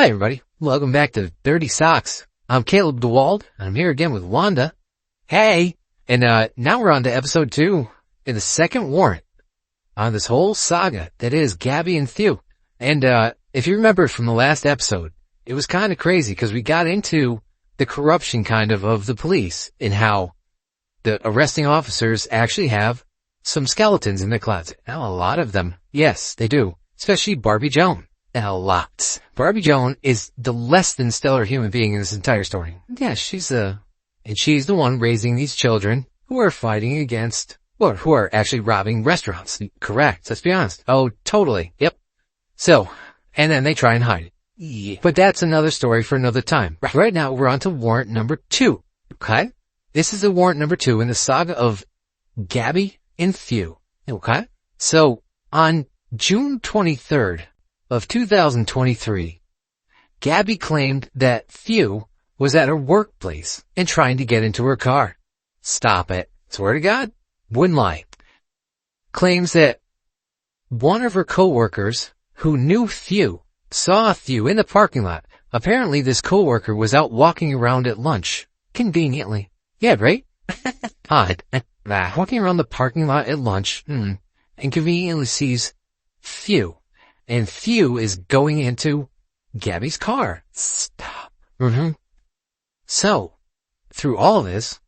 Hi everybody, welcome back to Dirty Socks. I'm Caleb DeWald, and I'm here again with Wanda. Hey! And now we're on to episode 2, in the second warrant, on this whole saga that is Gabby and Thew. And if you remember from the last episode, it was kind of crazy because we got into the corruption kind of the police and how the arresting officers actually have some skeletons in their closet. Now, a lot of them, yes, they do, especially Barbie Joan. A lot. Barbie Joan is the less than stellar human being in this entire story. Yeah, she's the one raising these children who are fighting against, or who are actually robbing restaurants. Correct, let's be honest. Oh, totally, yep. So, and then they try and hide it. Yeah. But that's another story for another time. Right now, we're on to warrant number 2. Okay? This is the warrant number 2 in the saga of Gabby and Thew. Okay? So, on June 23rd, of 2023, Gabby claimed that Thew was at her workplace and trying to get into her car. Stop it. Swear to God, wouldn't lie. Claims that one of her coworkers who knew Thew saw Thew in the parking lot. Apparently this coworker was out walking around at lunch. Conveniently. Yeah, right? Odd. Walking around the parking lot at lunch, and conveniently sees Thew. And Thew is going into Gabby's car. Stop. So, through all this,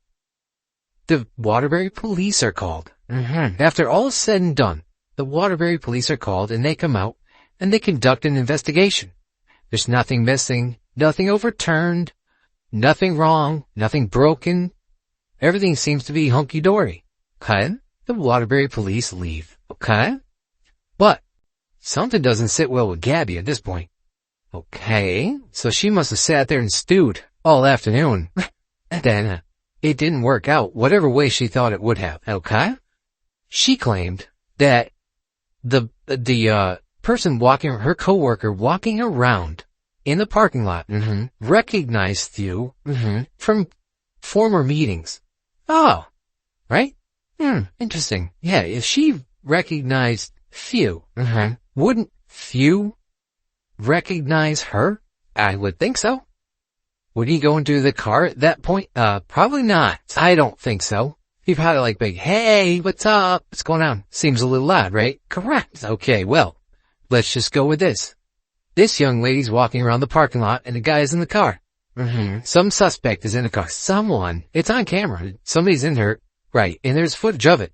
the Waterbury police are called. After all is said and done, the Waterbury police are called and they come out and they conduct an investigation. There's nothing missing, nothing overturned, nothing wrong, nothing broken. Everything seems to be hunky-dory. Okay? The Waterbury police leave. Okay? But something doesn't sit well with Gabby at this point. Okay, so she must have sat there and stewed all afternoon. And then it didn't work out whatever way she thought it would have. Okay? She claimed that the person walking, her coworker walking around in the parking lot, recognized Thew, from former meetings. Oh, right? Interesting. Yeah, if she recognized Thew, wouldn't Thew recognize her? I would think so. Would he go into the car at that point? Probably not. I don't think so. He'd probably like big, hey, what's up? What's going on? Seems a little odd, right? Correct. Okay, well, let's just go with this. This young lady's walking around the parking lot and the guy is in the car. Some suspect is in the car. Someone. It's on camera. Somebody's in her. Right. And there's footage of it.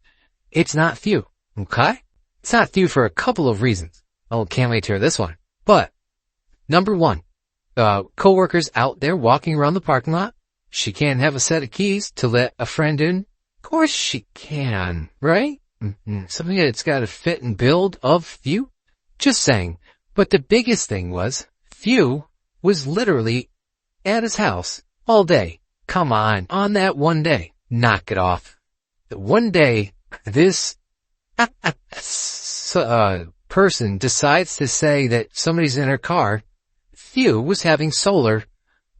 It's not Thew. Okay? It's not Thew for a couple of reasons. Oh, can't wait to hear this one. But, number 1, coworkers out there walking around the parking lot. She can't have a set of keys to let a friend in. Of course she can, right? Something that's got to fit and build of Thew. Just saying. But the biggest thing was, Thew was literally at his house all day. Come on that one day. Knock it off. The one day, this person decides to say that somebody's in her car. Thew was having solar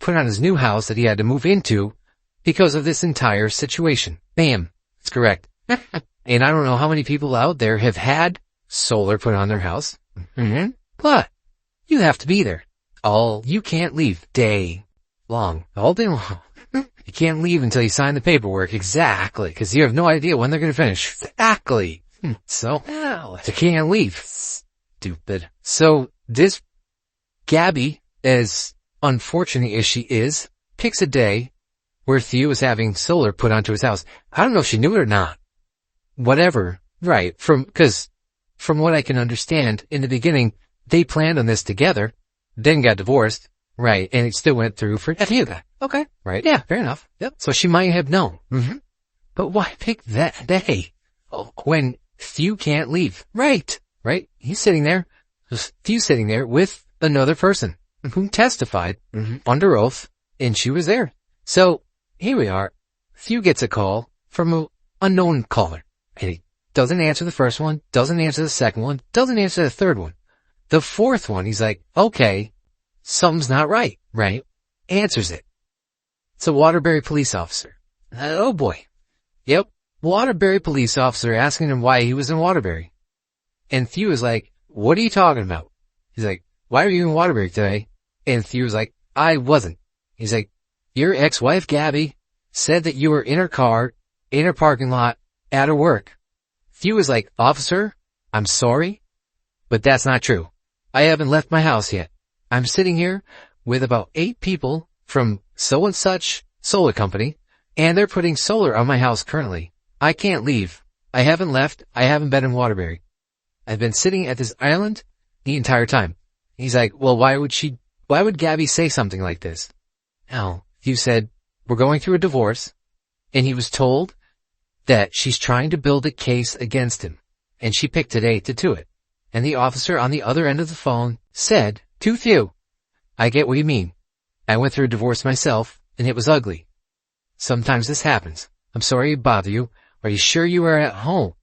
put on his new house that he had to move into because of this entire situation. Bam. That's correct. And I don't know how many people out there have had solar put on their house. But you have to be there. You can't leave day long. All day long. You can't leave until you sign the paperwork. Exactly. Because you have no idea when they're going to finish. Exactly. So, you can't leave. Stupid. So, this Gabby, as unfortunate as she is, picks a day where Thew is having solar put onto his house. I don't know if she knew it or not. Whatever. Right. Because from what I can understand, in the beginning, they planned on this together, then got divorced. Right. And it still went through for Thew. Okay. Right. Yeah, fair enough. Yep. So she might have known. But why pick that day? When Thew can't leave. Right. Right. He's sitting there. Thew's sitting there with another person who testified under oath, and she was there. So here we are. Thew gets a call from an unknown caller. And he doesn't answer the first one, doesn't answer the second one, doesn't answer the third one. The fourth one, he's like, okay, something's not right, right? Answers it. It's a Waterbury police officer. Oh boy. Yep. Waterbury police officer asking him why he was in Waterbury. And Thew is like, what are you talking about? He's like, why are you in Waterbury today? And Thew was like, I wasn't. He's like, your ex-wife Gabby said that you were in her car, in her parking lot, at her work. Thew was like, officer, I'm sorry, but that's not true. I haven't left my house yet. I'm sitting here with about 8 people from so and such solar company, and they're putting solar on my house currently. I can't leave. I haven't left. I haven't been in Waterbury. I've been sitting at this island the entire time. He's like, well, why would Gabby say something like this? Now, Thew said, we're going through a divorce, and he was told that she's trying to build a case against him, and she picked today to do it. And the officer on the other end of the phone said to Thew, I get what you mean. I went through a divorce myself, and it was ugly. Sometimes this happens. I'm sorry to bother you. Are you sure you were at home?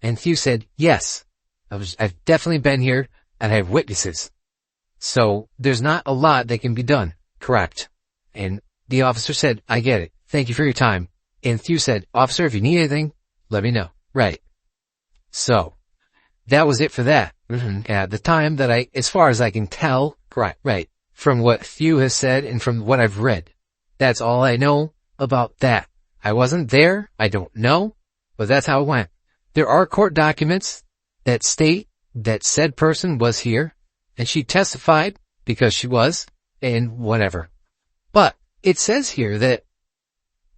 And Thew said, yes. I've definitely been here, and I have witnesses. So, there's not a lot that can be done. Correct. And the officer said, I get it. Thank you for your time. And Thew said, officer, if you need anything, let me know. Right. So, that was it for that. At the time that as far as I can tell, right, from what Thew has said and from what I've read. That's all I know about that. I wasn't there, I don't know, but that's how it went. There are court documents that state that said person was here, and she testified because she was, and whatever. But it says here that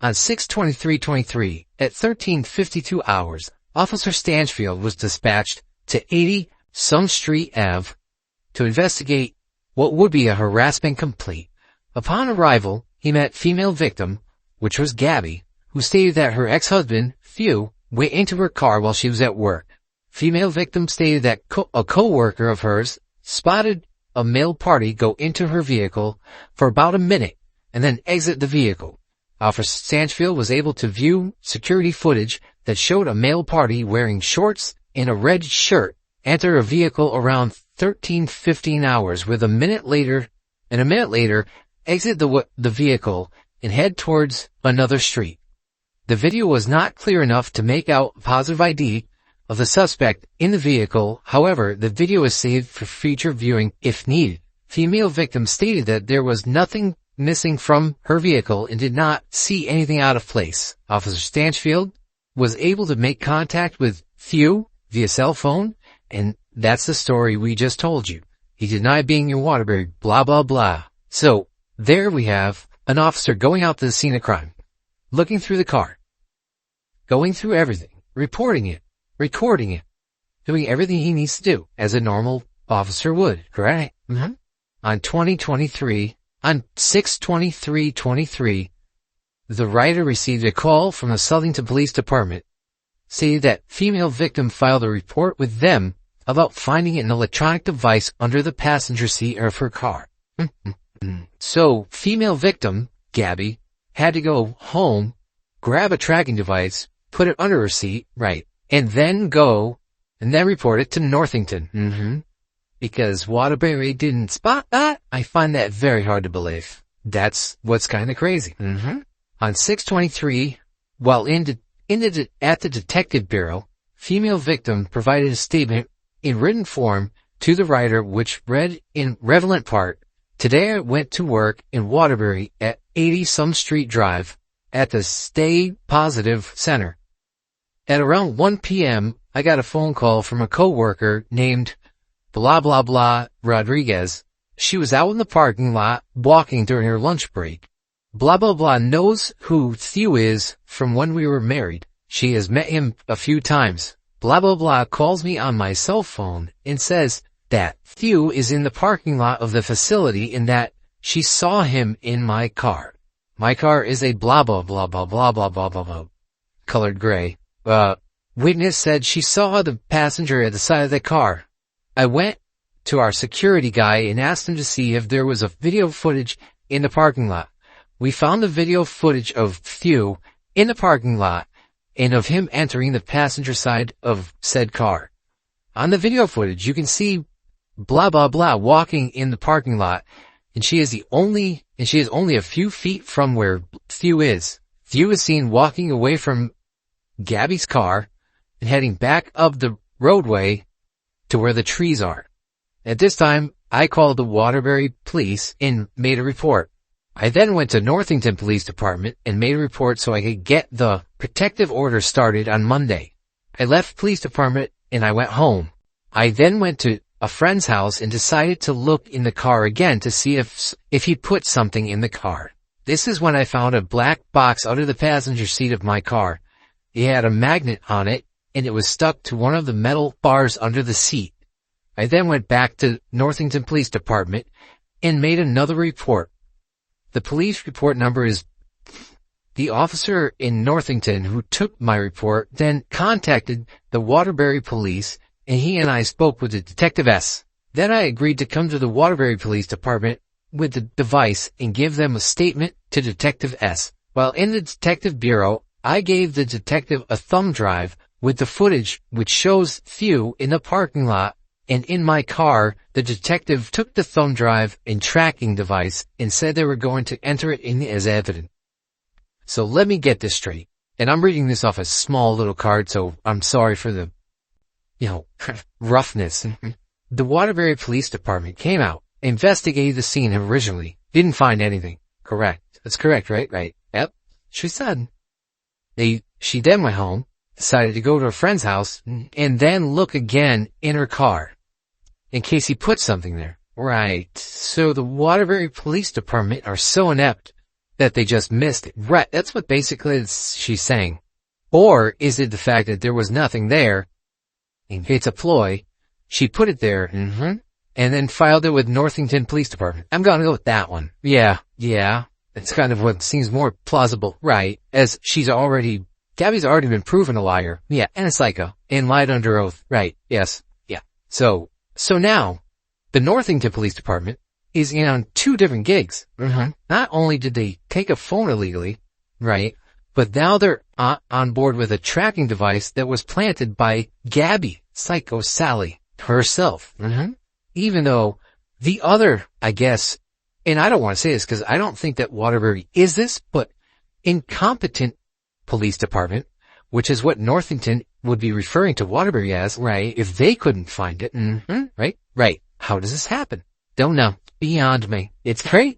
on 6/23/23 at 13:52 hours, Officer Stanchfield was dispatched to 80 Some Street Ave to investigate what would be a harassment complaint. Upon arrival, he met female victim, which was Gabby, who stated that her ex-husband, Thew, went into her car while she was at work. Female victim stated that a co-worker of hers spotted a male party go into her vehicle for about a minute and then exit the vehicle. Officer Stanchfield was able to view security footage that showed a male party wearing shorts and a red shirt enter a vehicle around 13:15 hours with a minute later exit the vehicle and head towards another street. The video was not clear enough to make out positive ID of the suspect in the vehicle. However, the video is saved for future viewing if needed. Female victim stated that there was nothing missing from her vehicle and did not see anything out of place. Officer Stanchfield was able to make contact with Thew via cell phone, and that's the story we just told you. He denied being in Waterbury, blah, blah, blah. So, there we have an officer going out to the scene of crime, looking through the car, going through everything, reporting it, recording it, doing everything he needs to do, as a normal officer would, correct? On 6/23/23, the writer received a call from the Southington Police Department saying that female victim filed a report with them about finding an electronic device under the passenger seat of her car. So, female victim, Gabby, had to go home, grab a tracking device, put it under her seat, right, and then report it to Northington. Because Waterbury didn't spot that? I find that very hard to believe. That's what's kind of crazy. On 6/23, while at the Detective Bureau, female victim provided a statement in written form to the writer, which read in relevant part, today I went to work in Waterbury at 80 Some Street Drive at the Stay Positive Center. At around 1 p.m., I got a phone call from a co-worker named blah blah blah Rodriguez. She was out in the parking lot walking during her lunch break. Blah blah blah knows who Thew is from when we were married. She has met him a few times. Blah blah blah calls me on my cell phone and says that Thew is in the parking lot of the facility and that she saw him in my car. My car is a blah blah blah blah blah blah blah blah blah colored gray. Witness said she saw the passenger at the side of the car. I went to our security guy and asked him to see if there was a video footage in the parking lot. We found the video footage of Thew in the parking lot and of him entering the passenger side of said car. On the video footage, you can see blah blah blah walking in the parking lot, and she is only a few feet from where Thew is. Thew is seen walking away from Gabby's car and heading back up the roadway to where the trees are. At this time, I called the Waterbury police and made a report. I then went to Northington Police Department and made a report so I could get the protective order started on Monday. I left police department and I went home. I then went to a friend's house and decided to look in the car again to see if he put something in the car. This is when I found a black box under the passenger seat of my car. It had a magnet on it and it was stuck to one of the metal bars under the seat. I then went back to Northington Police Department and made another report. The police report number is... The officer in Northington who took my report then contacted the Waterbury police, and he and I spoke with the Detective S. Then I agreed to come to the Waterbury Police Department with the device and give them a statement to Detective S. While in the Detective Bureau, I gave the detective a thumb drive with the footage which shows Thew in the parking lot, and in my car, the detective took the thumb drive and tracking device and said they were going to enter it in as evidence. So let me get this straight. And I'm reading this off a small little card, so I'm sorry for the, roughness. The Waterbury Police Department came out, investigated the scene originally, didn't find anything. Correct. That's correct, right? Right. Yep. She said. She then went home, decided to go to a friend's house, and then look again in her car, in case he put something there. Right. So the Waterbury Police Department are so inept that they just missed it. Right. That's what basically she's saying. Or is it the fact that there was nothing there? It's a ploy. She put it there, and then filed it with Northington Police Department. I'm gonna go with that one. Yeah. It's kind of what seems more plausible. Right. As Gabby's already been proven a liar. Yeah. And a psycho. And lied under oath. Right. Yes. Yeah. So now, the Northington Police Department is in on two different gigs. Not only did they take a phone illegally, right, but now they're on board with a tracking device that was planted by Gabby, Psycho Sally, herself. Even though the other, I guess, and I don't want to say this because I don't think that Waterbury is this, but incompetent police department, which is what Northington would be referring to Waterbury as, right, if they couldn't find it. Right. How does this happen? Don't know. Beyond me. It's crazy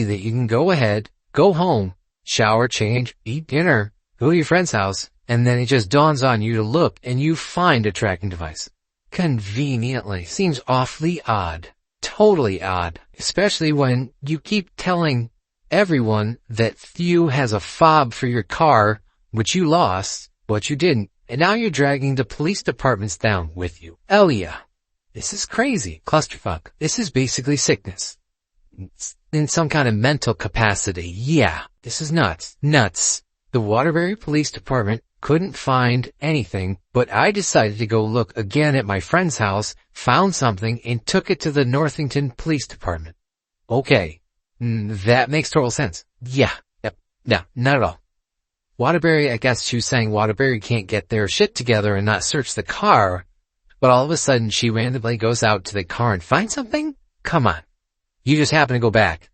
that you can go ahead, go home, shower, change, eat dinner, go to your friend's house, and then it just dawns on you to look and you find a tracking device. Conveniently. Seems awfully odd. Totally odd. Especially when you keep telling everyone that Thew has a fob for your car, which you lost, but you didn't, and now you're dragging the police departments down with you. Hell yeah. This is crazy. Clusterfuck. This is basically sickness. It's in some kind of mental capacity. Yeah. This is nuts. Nuts. The Waterbury Police Department couldn't find anything, but I decided to go look again at my friend's house, found something, and took it to the Northington Police Department. Okay. That makes total sense. Yeah. Yep. No, not at all. Waterbury, I guess she was saying Waterbury can't get their shit together and not search the car, but all of a sudden she randomly goes out to the car and finds something? Come on. You just happen to go back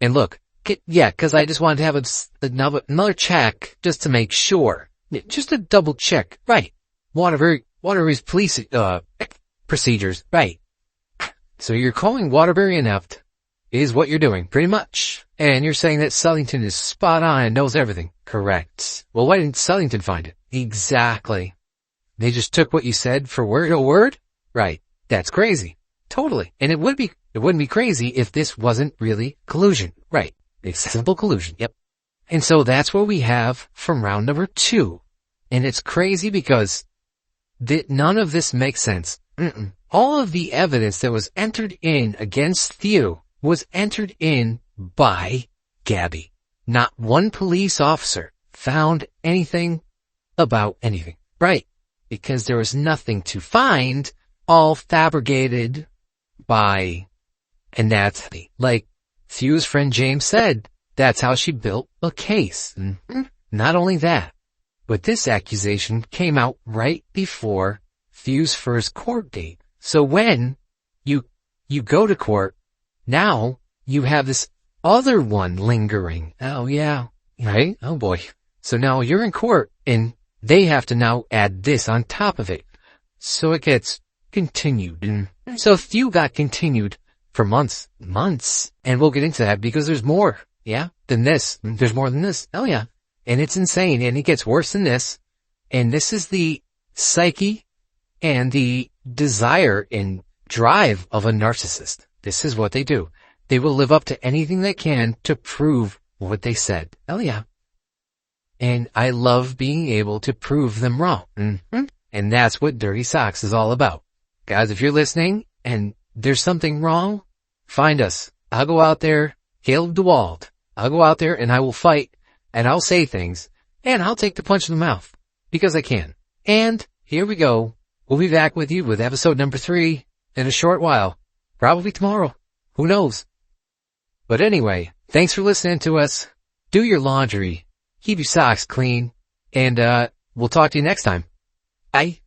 and look. Cause I just wanted to have another check just to make sure. Just a double check. Right. Waterbury's police, procedures. Right. So you're calling Waterbury inept is what you're doing, pretty much. And you're saying that Southington is spot on and knows everything. Correct. Well, why didn't Southington find it? Exactly. They just took what you said for word to word? Right. That's crazy. Totally. And it wouldn't be crazy if this wasn't really collusion. Right. Simple collusion. Yep. And so that's what we have from round number 2. And it's crazy because none of this makes sense. All of the evidence that was entered in against Thew was entered in by Gabby. Not one police officer found anything about anything. Right. Because there was nothing to find, all fabricated by, and that's like Thew's friend James said, that's how she built a case. Not only that, but this accusation came out right before Thew's first court date. So when you go to court, now you have this other one lingering. Oh yeah, right? Oh boy. So now you're in court and they have to now add this on top of it. So it gets continued. And so Thew got continued for months, and we'll get into that because there's more, than this. There's more than this. Oh yeah. And it's insane, and it gets worse than this. And this is the psyche and the desire and drive of a narcissist. This is what they do. They will live up to anything they can to prove what they said. Oh yeah. And I love being able to prove them wrong. And that's what Dirty Socks is all about. Guys, if you're listening and there's something wrong, find us. I'll go out there, Caleb DeWald. I'll go out there and I will fight, and I'll say things, and I'll take the punch in the mouth because I can. And here we go. We'll be back with you with episode number 3 in a short while. Probably tomorrow. Who knows? But anyway, thanks for listening to us. Do your laundry. Keep your socks clean. And, we'll talk to you next time. Bye.